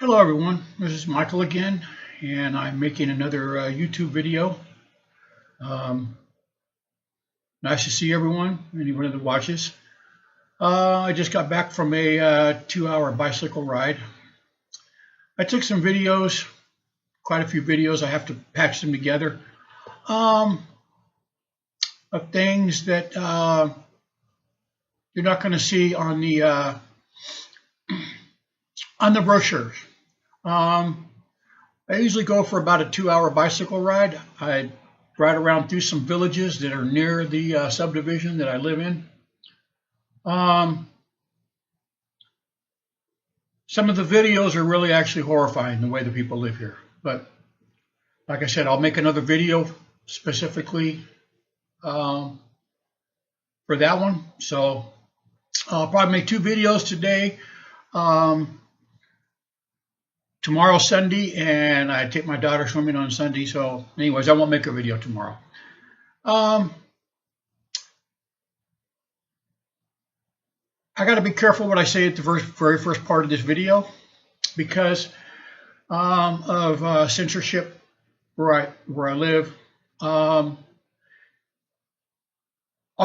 Hello everyone, this is Michael again, and I'm making another YouTube video. Nice to see everyone, anyone that watches. I just got back from a 2-hour bicycle ride. I took some videos, quite a few videos. I have to patch them together, of things that you're not going to see on the brochures. I usually go for about a 2-hour bicycle ride. I ride around through some villages that are near the subdivision that I live in. Some of the videos are really actually horrifying, the way the people live here. But like I said, I'll make another video specifically for that one. So I'll probably make 2 videos today. Tomorrow's Sunday, and I take my daughter swimming on Sunday. So anyways, I won't make a video tomorrow. I got to be careful what I say at the very first part of this video, because of censorship where I live. All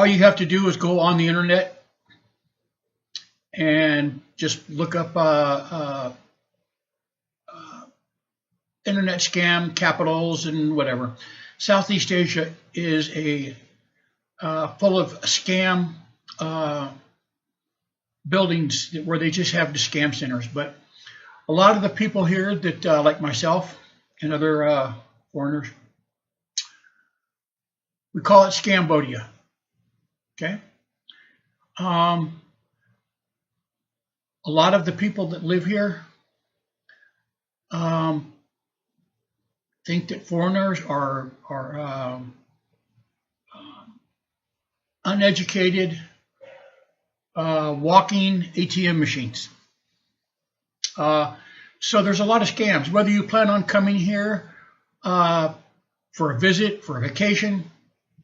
you have to do is go on the internet and just look up internet scam capitals and whatever. Southeast Asia is a full of scam buildings where they just have the scam centers. But a lot of the people here that like myself and other foreigners, we call it Scambodia. Okay. A lot of the people that live here think that foreigners are uneducated, walking ATM machines. So there's a lot of scams. Whether you plan on coming here for a visit, for a vacation,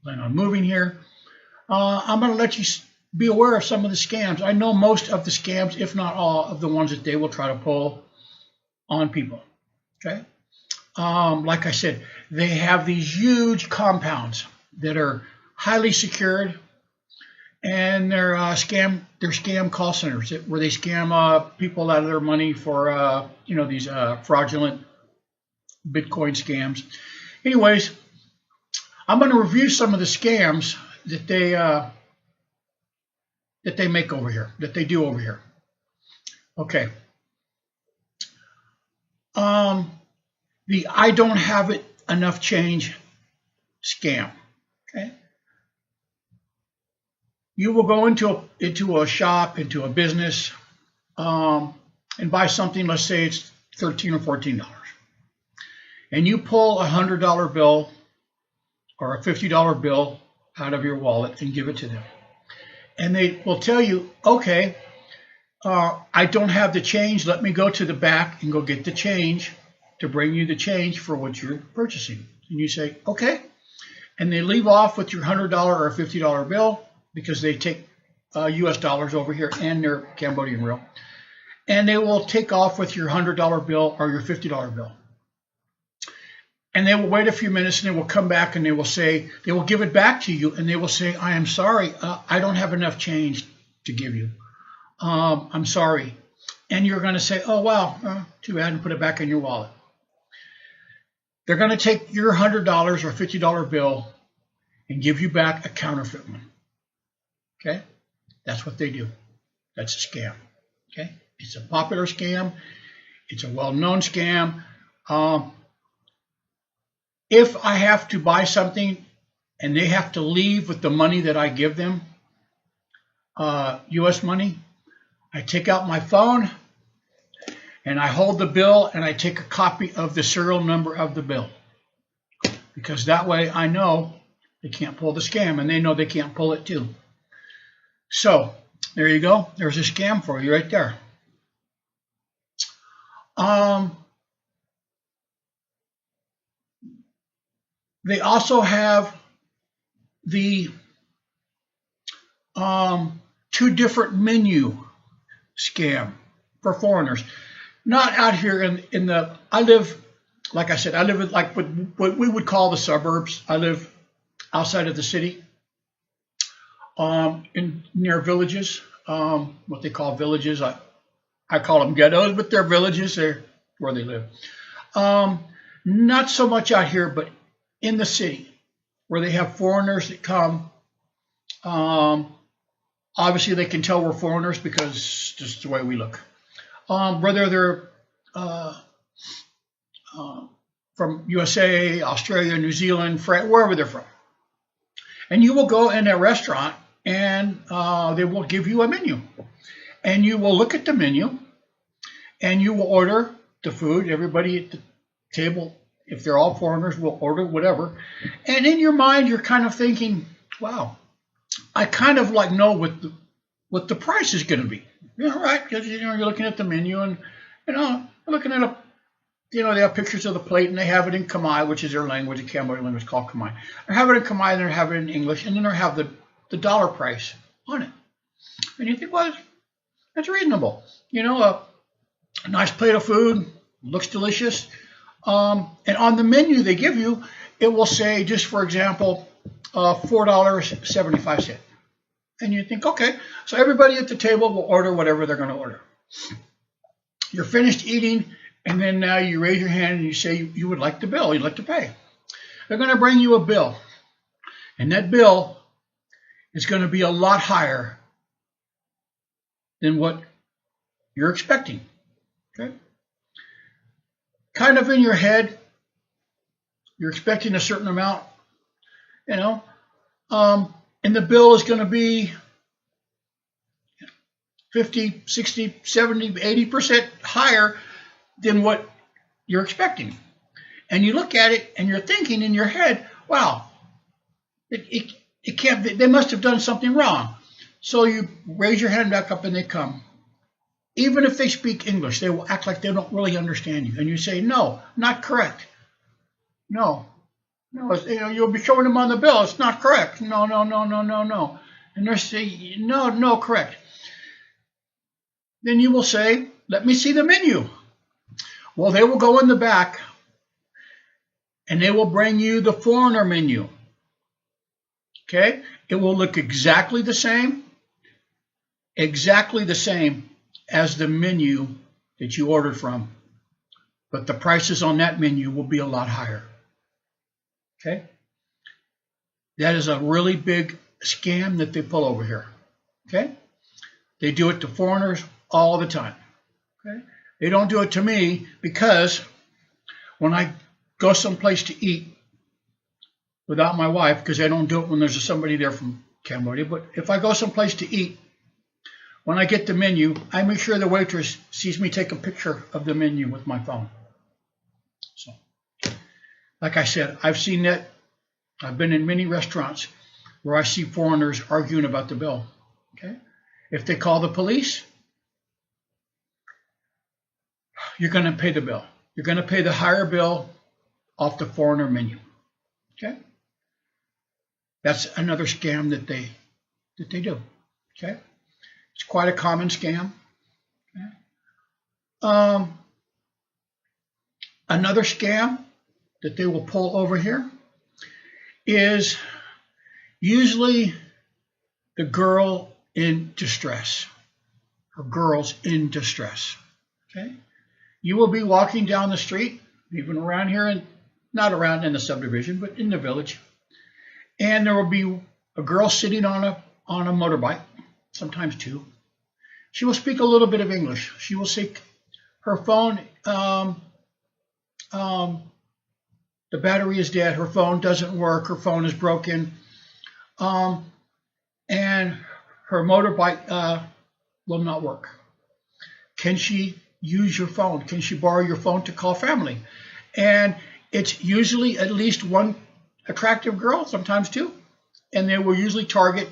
plan on moving here, I'm going to let you be aware of some of the scams. I know most of the scams, if not all, of the ones that they will try to pull on people. Okay. Like I said, they have these huge compounds that are highly secured, and they're scam call centers where they scam people out of their money for these fraudulent Bitcoin scams. Anyways, I'm going to review some of the scams that they make over here, that they do over here. Okay. The I don't have enough change scam. Okay. You will go into a shop, into a business, and buy something. Let's say it's $13 or $14, and you pull a $100 bill or a $50 bill out of your wallet and give it to them, and they will tell you, okay, I don't have the change. Let me go to the back and go get the change to bring you the change for what you're purchasing. And you say, okay. And they leave off with your $100 or $50 bill, because they take US dollars over here and their Cambodian real. And they will take off with your $100 bill or your $50 bill. And they will wait a few minutes, and they will come back, and they will say, they will give it back to you, and they will say, I am sorry, I don't have enough change to give you. I'm sorry. And you're going to say, oh, wow, too bad, and put it back in your wallet. They're going to take your $100 or $50 bill and give you back a counterfeit one. Okay? That's what they do. That's a scam. Okay? It's a popular scam. It's a well-known scam. If I have to buy something and they have to leave with the money that I give them, US money, I take out my phone and I hold the bill, and I take a copy of the serial number of the bill, because that way I know they can't pull the scam, and they know they can't pull it too. So there you go. There's a scam for you right there. They also have the 2 different menu scam for foreigners. Not out here in the. I live, like I said, I live in like what we would call the suburbs. I live outside of the city, in near villages, what they call villages. I call them ghettos, but they're villages. They're where they live. Not so much out here, but in the city, where they have foreigners that come. Obviously, they can tell we're foreigners because just the way we look. Whether they're from USA, Australia, New Zealand, France, wherever they're from. And you will go in a restaurant and they will give you a menu. And you will look at the menu and you will order the food. Everybody at the table, if they're all foreigners, will order whatever. And in your mind, you're kind of thinking, wow, I kind of like know what the price is going to be. You know, right? Because you're looking at the menu and looking at they have pictures of the plate and they have it in Khmer, which is their language, the Cambodian language called Khmer. They have it in Khmer and they have it in English, and then they have the dollar price on it. And you think, well, that's reasonable. A nice plate of food, looks delicious. And on the menu they give you, it will say, just for example, $4.75. And you think, okay, so everybody at the table will order whatever they're going to order. You're finished eating, and then now you raise your hand and you say you would like the bill, you'd like to pay. They're going to bring you a bill, and that bill is going to be a lot higher than what you're expecting. Okay? Kind of in your head, you're expecting a certain amount, and the bill is going to be 50, 60, 70, 80% higher than what you're expecting. And you look at it and you're thinking in your head, wow, it can't be, they must have done something wrong. So you raise your hand back up and they come. Even if they speak English, they will act like they don't really understand you. And you say, no, not correct. No, you'll be showing them on the bill. It's not correct. No. And they're saying, no, correct. Then you will say, let me see the menu. Well, they will go in the back and they will bring you the foreigner menu. Okay? It will look exactly the same as the menu that you ordered from. But the prices on that menu will be a lot higher. Okay? That is a really big scam that they pull over here. Okay? They do it to foreigners all the time. Okay? They don't do it to me because when I go someplace to eat without my wife, because I don't do it when there's somebody there from Cambodia, but if I go someplace to eat, when I get the menu, I make sure the waitress sees me take a picture of the menu with my phone. So, like I said, I've seen that. I've been in many restaurants where I see foreigners arguing about the bill. Okay? If they call the police, you're going to pay the bill. You're going to pay the higher bill off the foreigner menu. Okay? That's another scam that they do. Okay? It's quite a common scam. Okay? Another scam that they will pull over here is usually the girl in distress or girls in distress. Okay? You will be walking down the street, even around here, and not around in the subdivision, but in the village, and there will be a girl sitting on a motorbike, sometimes two. She will speak a little bit of English. She will say her phone, the battery is dead, her phone doesn't work, her phone is broken, and her motorbike will not work. Can she use your phone? Can she borrow your phone to call family? And it's usually at least one attractive girl, sometimes two, and they will usually target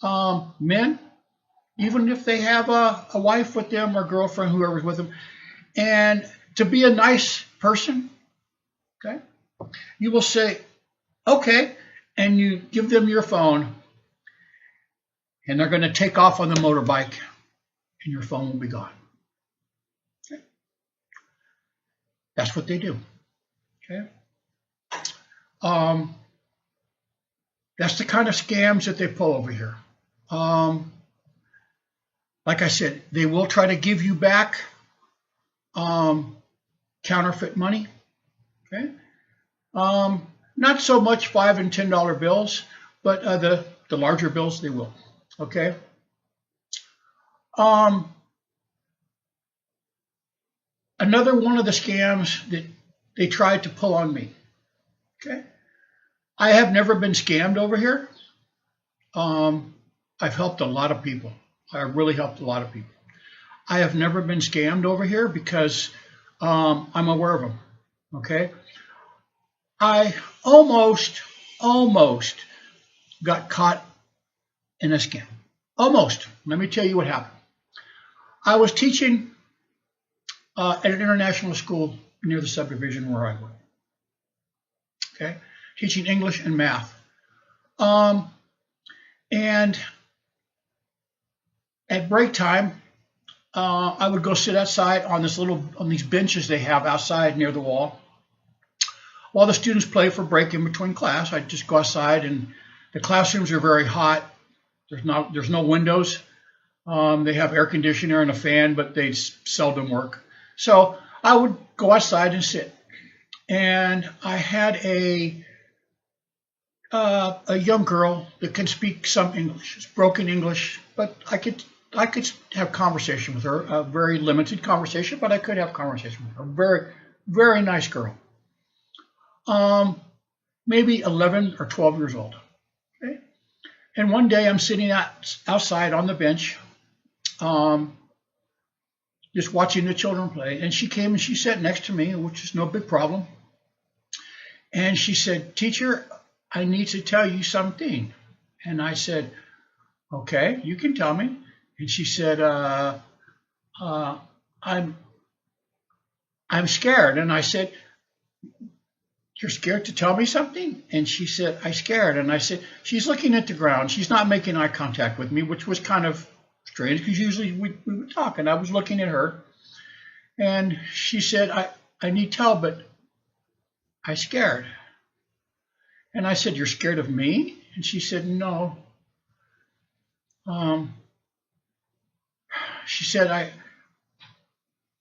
men, even if they have a wife with them or girlfriend, whoever's with them. And to be a nice person, okay, you will say, okay, and you give them your phone, and they're going to take off on the motorbike, and your phone will be gone. Okay? That's what they do. Okay. That's the kind of scams that they pull over here. Like I said, they will try to give you back counterfeit money. Okay. Not so much $5 and $10 bills, but the larger bills they will. Okay. Another one of the scams that they tried to pull on me. Okay. I have never been scammed over here. I've helped a lot of people. I really helped a lot of people. I have never been scammed over here because I'm aware of them. Okay. I almost got caught in a scam. Almost. Let me tell you what happened. I was teaching at an international school near the subdivision where I work. Okay. Teaching English and math. And at break time, I would go sit outside on these benches they have outside near the wall. While the students play for break in between class, I'd just go outside, and the classrooms are very hot. There's no windows. They have air conditioner and a fan, but they seldom work. So I would go outside and sit. And I had a young girl that can speak some English. It's broken English, but I could have conversation with her. A very limited conversation, but I could have conversation with her. Very, very nice girl. Maybe 11 or 12 years old. Okay. And one day I'm sitting outside on the bench, just watching the children play. And she came and she sat next to me, which is no big problem. And she said, "Teacher, I need to tell you something." And I said, "Okay, you can tell me." And she said, I'm scared." And I said, "You're scared to tell me something?" And she said, "I'm scared." And I said, she's looking at the ground. She's not making eye contact with me, which was kind of strange because usually we would talk, and I was looking at her. And she said, I need to tell, but I'm scared." And I said, "You're scared of me?" And she said, "No." She said,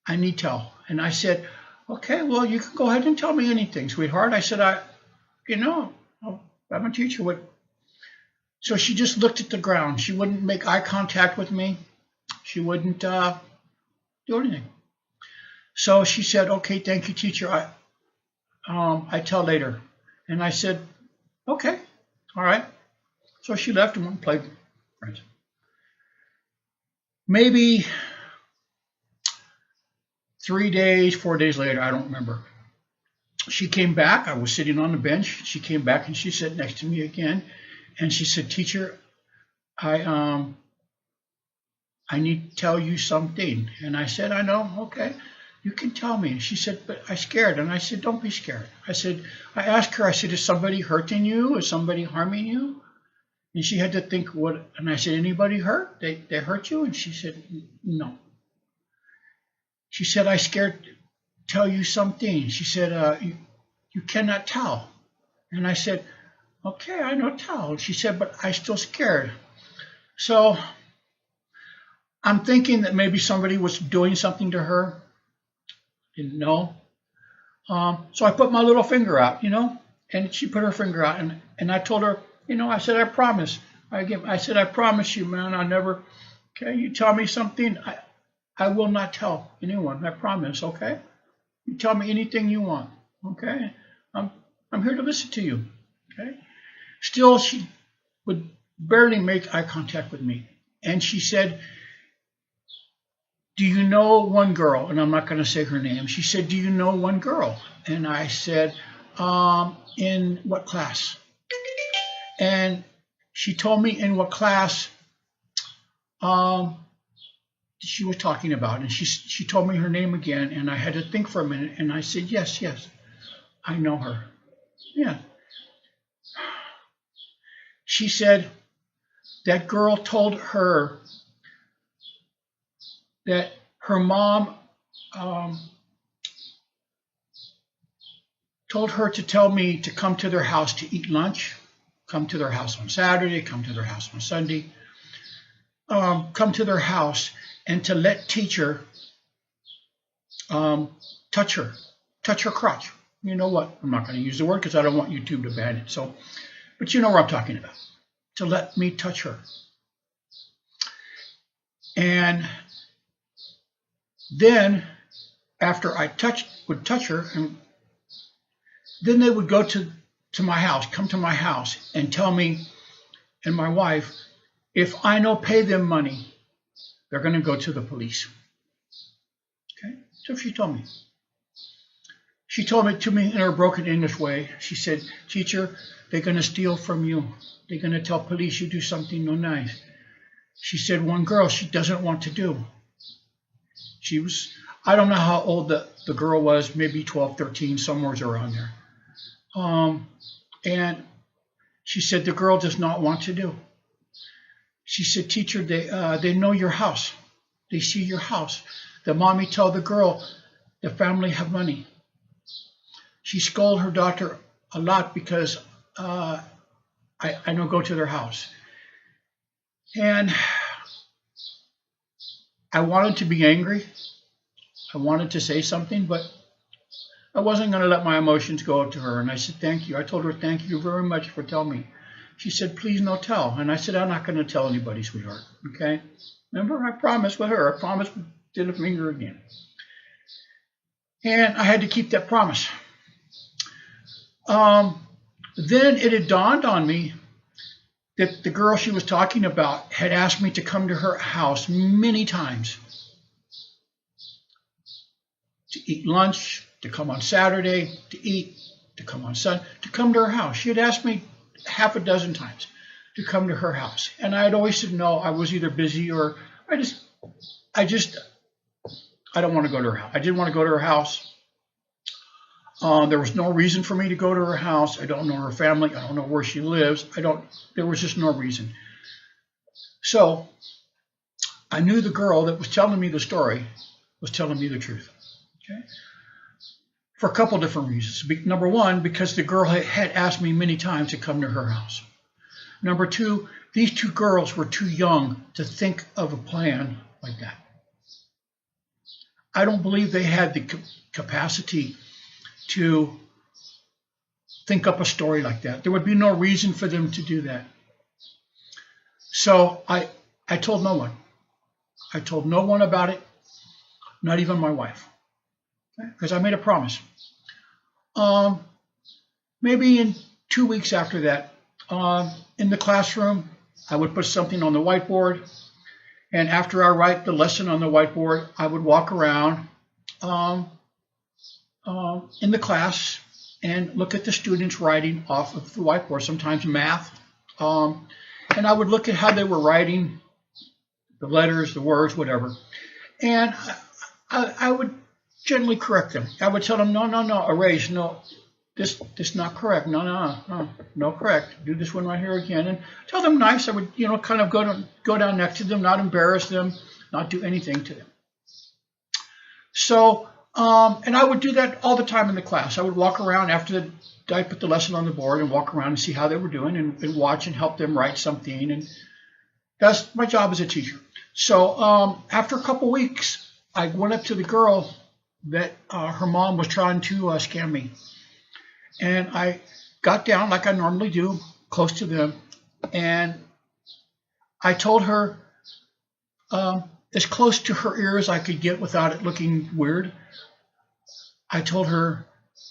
I need to tell. And I said, "Okay, well, you can go ahead and tell me anything, sweetheart." I said, I'm a teacher. What? So she just looked at the ground. She wouldn't make eye contact with me. She wouldn't do anything. So she said, "Okay, thank you, teacher. I tell later." And I said, "Okay, all right." So she left and went and played with friends. Maybe 3 days, 4 days later, I don't remember. She came back. I was sitting on the bench. She came back and she sat next to me again. And she said, "Teacher, I need to tell you something." And I said, "I know. Okay, you can tell me." And she said, "But I'm scared." And I said, "Don't be scared." I asked her, "Is somebody hurting you? Is somebody harming you?" And she had to think what, and I said, "Anybody hurt? They hurt you?" And she said, "No." She said, "I'm scared to tell you something." She said, you cannot tell." And I said, "Okay, I know tell." She said, "But I'm still scared." So I'm thinking that maybe somebody was doing something to her. Didn't know. So I put my little finger out, and she put her finger out, and I told her, I said, "I promise." I said, "I promise you, man, I never, okay, you tell me something, I will not tell anyone. I promise, okay? You tell me anything you want, okay? I'm here to listen to you, okay?" Still, she would barely make eye contact with me. And she said, "Do you know one girl?" And I'm not going to say her name. She said, "Do you know one girl?" And I said, "In what class?" And she told me in what class she was talking about. And she told me her name again. And I had to think for a minute. And I said, yes, I know her. Yeah. She said that girl told her that her mom told her to tell me to come to their house to eat lunch, come to their house on Saturday, come to their house on Sunday, come to their house, and to let teacher touch her crotch. You know what? I'm not going to use the word because I don't want YouTube to ban it. So, but you know what I'm talking about. To let me touch her. And then after I would touch her, and then they would go to my house, come to my house, and tell me and my wife, if I don't pay them money, they're going to go to the police. Okay? So she told me. She told it to me in her broken English way. She said, teacher, they're going to steal from you. They're going to tell police you do something no nice. She said one girl she doesn't want to do. She was, I don't know how old the girl was, maybe 12, 13, somewhere around there. And she said the girl does not want to do. She said, teacher, they know your house. They see your house. The mommy told the girl the family have money. She scolded her daughter a lot because I don't go to their house. And I wanted to be angry. I wanted to say something, but I wasn't going to let my emotions go up to her. And I said, thank you. I told her, thank you very much for telling me. She said, please no tell. And I said, I'm not going to tell anybody, sweetheart. Okay? Remember, I promised with her. I promised to the finger again. And I had to keep that promise. Then it had dawned on me that the girl she was talking about had asked me to come to her house many times to eat lunch, to come on Saturday, to eat, to come on Sunday, to come to her house. She had asked me half a dozen times to come to her house. And I had always said no. I was either busy or I don't want to go to her house. I didn't want to go to her house. There was no reason for me to go to her house. I don't know her family. I don't know where she lives. There was just no reason. So I knew the girl that was telling me the story was telling me the truth. Okay? For a couple different reasons. Number one, because the girl had asked me many times to come to her house. Number two, these two girls were too young to think of a plan like that. I don't believe they had the capacity to think up a story like that. There would be no reason for them to do that. So I told no one. I told no one about it, not even my wife, because I made a promise. Maybe in 2 weeks after that, in the classroom, I would put something on the whiteboard, and after I write the lesson on the whiteboard, I would walk around in the class and look at the students writing off of the whiteboard, sometimes math, and I would look at how they were writing, the letters, the words, whatever, and I would gently correct them. I would tell them, no, erase, no, this not correct, no, correct, do this one right here again, and tell them nice. I would, kind of go down next to them, not embarrass them, not do anything to them. So, and I would do that all the time in the class. I would walk around after I put the lesson on the board and walk around and see how they were doing and watch and help them write something. And that's my job as a teacher. So after a couple weeks, I went up to the girl that her mom was trying to scam me. And I got down like I normally do, close to them. And I told her as close to her ear as I could get without it looking weird. I told her,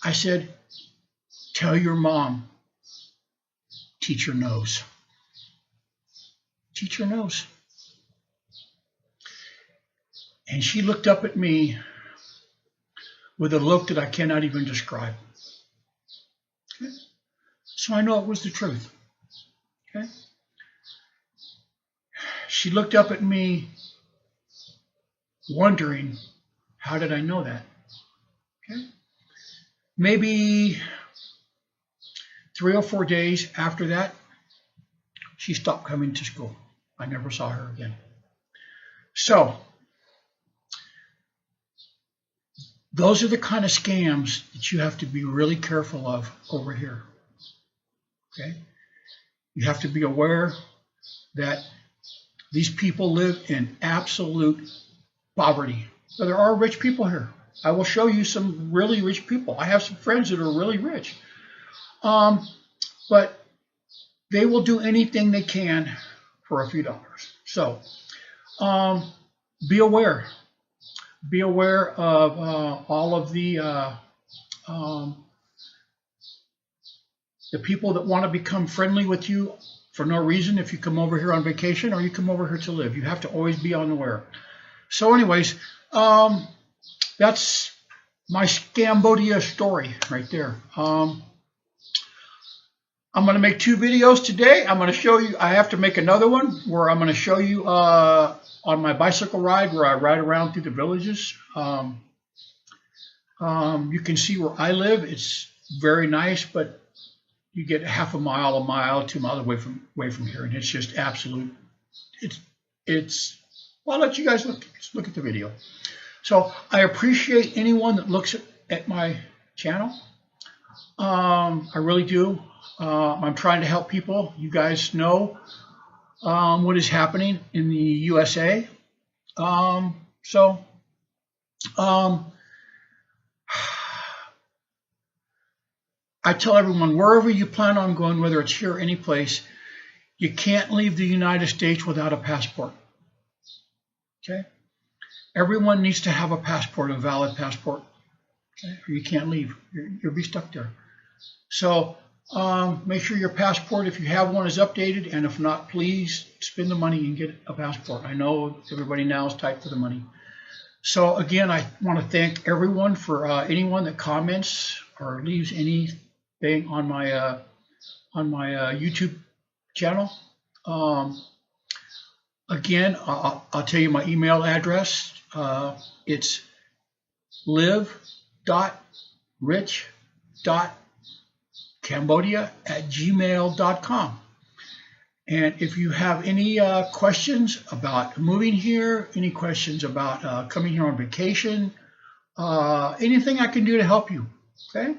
I said, tell your mom, teacher knows. Teacher knows. And she looked up at me with a look that I cannot even describe. Okay? So I know it was the truth. Okay? She looked up at me wondering, how did I know that? Okay? Maybe 3 or 4 days after that, she stopped coming to school. I never saw her again. So, Those are the kind of scams that you have to be really careful of over here. Okay? You have to be aware that these people live in absolute poverty. So there are rich people here. I will show you some really rich people. I have some friends that are really rich. But they will do anything they can for a few dollars. So be aware. Be aware of all of the people that want to become friendly with you for no reason if you come over here on vacation or you come over here to live. You have to always be on the aware. So anyways, that's my Cambodia story right there. I'm going to make 2 videos today. I'm going to show you, I have to make another one where I'm going to show you on my bicycle ride where I ride around through the villages. You can see where I live. It's very nice, but you get half a mile, 2 miles away from here, and it's just absolute. It's. Well, I'll let you guys look at the video. So I appreciate anyone that looks at my channel. I really do. I'm trying to help people. You guys know what is happening in the USA. I tell everyone, wherever you plan on going, whether it's here or any place, you can't leave the United States without a passport. Okay? Everyone needs to have a passport, a valid passport. Okay? Or you can't leave. You'll be stuck there. So make sure your passport, if you have one, is updated, and if not, please spend the money and get a passport. I know everybody now is tight for the money. So again, I want to thank everyone for anyone that comments or leaves anything on my YouTube channel. Again, I'll tell you my email address. It's live.rich.cambodia@gmail.com. And if you have any questions about moving here, any questions about coming here on vacation, anything I can do to help you, okay?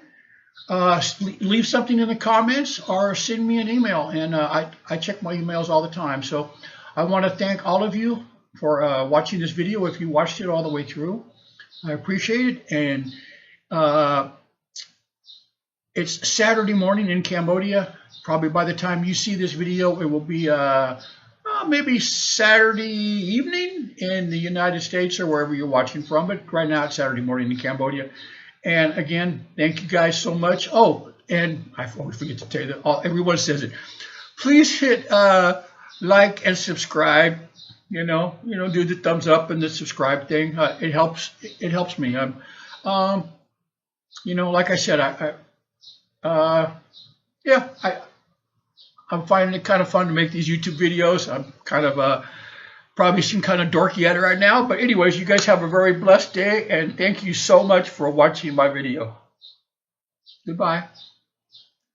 Leave something in the comments or send me an email, and I check my emails all the time. So I want to thank all of you for watching this video. If you watched it all the way through, I appreciate it. And it's Saturday morning in Cambodia. Probably by the time you see this video, it will be maybe Saturday evening in the United States or wherever you're watching from. But right now it's Saturday morning in Cambodia. And again, thank you guys so much. Oh, and I always forget to tell you that everyone says it. Please hit like and subscribe. You know, do the thumbs up and the subscribe thing. It helps me. Like I said, I'm finding it kind of fun to make these YouTube videos. I'm kind of probably seem kind of dorky at it right now. But anyways, you guys have a very blessed day, and thank you so much for watching my video. Goodbye.